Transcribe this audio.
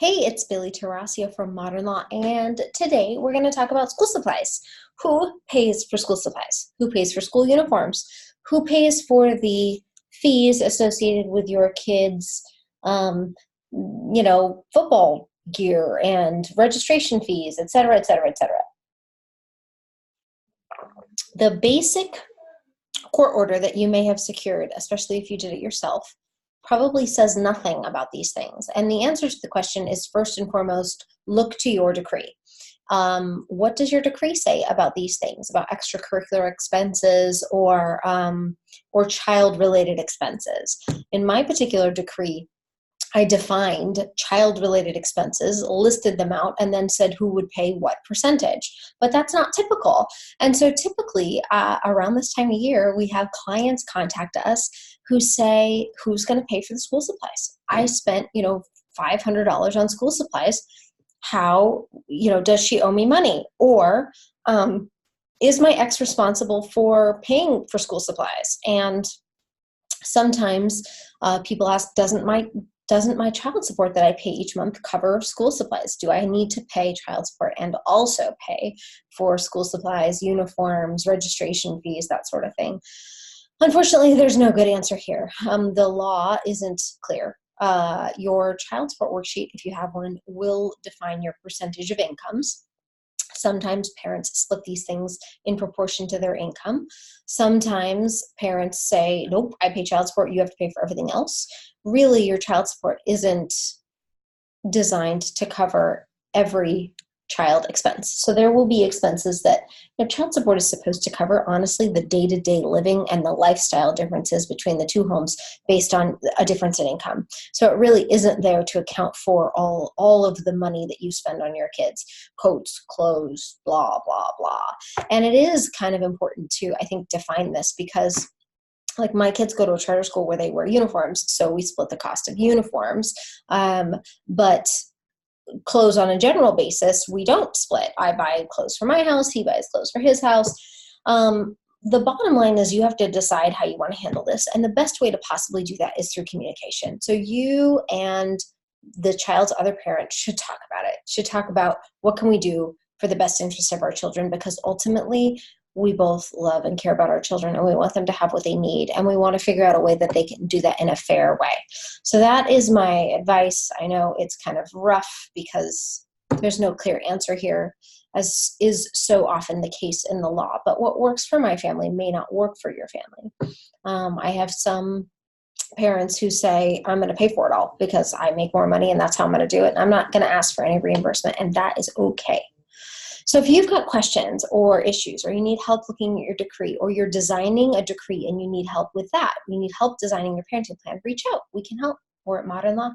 Hey, it's Billy Tarasio from Modern Law, and today we're going to talk about school supplies. Who pays for school supplies? Who pays for school uniforms? Who pays for the fees associated with your kids' football gear and registration fees, et cetera, et cetera, et cetera? The basic court order that you may have secured, especially if you did it yourself, probably says nothing about these things. And the answer to the question is, first and foremost, look to your decree. What does your decree say about these things, about extracurricular expenses or child-related expenses? In my particular decree, I defined child-related expenses, listed them out, and then said who would pay what percentage. But that's not typical. And so typically around this time of year, we have clients contact us who say, who's going to pay for the school supplies? I spent, $500 on school supplies. How, does she owe me money? Or is my ex responsible for paying for school supplies? And sometimes people ask, doesn't my child support that I pay each month cover school supplies? Do I need to pay child support and also pay for school supplies, uniforms, registration fees, that sort of thing? Unfortunately, there's no good answer here. The law isn't clear. Your child support worksheet, if you have one, will define your percentage of incomes. Sometimes parents split these things in proportion to their income. Sometimes parents say, nope, I pay child support, you have to pay for everything else. Really, your child support isn't designed to cover every child expense. So there will be expenses that child support is supposed to cover, honestly, the day-to-day living and the lifestyle differences between the two homes based on a difference in income. So it really isn't there to account for all of the money that you spend on your kids, coats, clothes, blah, blah, blah. And it is kind of important to, I think, define this because like my kids go to a charter school where they wear uniforms, so we split the cost of uniforms. But clothes on a general basis, we don't split. I buy clothes for my house, he buys clothes for his house. The bottom line is you have to decide how you want to handle this. And the best way to possibly do that is through communication. So you and the child's other parent should talk about it, should talk about what can we do for the best interest of our children, because ultimately we both love and care about our children and we want them to have what they need, and we want to figure out a way that they can do that in a fair way. So that is my advice. I know it's kind of rough because there's no clear answer here, as is so often the case in the law, but what works for my family may not work for your family. I have some parents who say, I'm going to pay for it all because I make more money and that's how I'm going to do it. And I'm not going to ask for any reimbursement, and that is okay. So if you've got questions or issues, or you need help looking at your decree, or you're designing a decree and you need help with that, you need help designing your parenting plan, reach out. We can help. We're at Modern Law.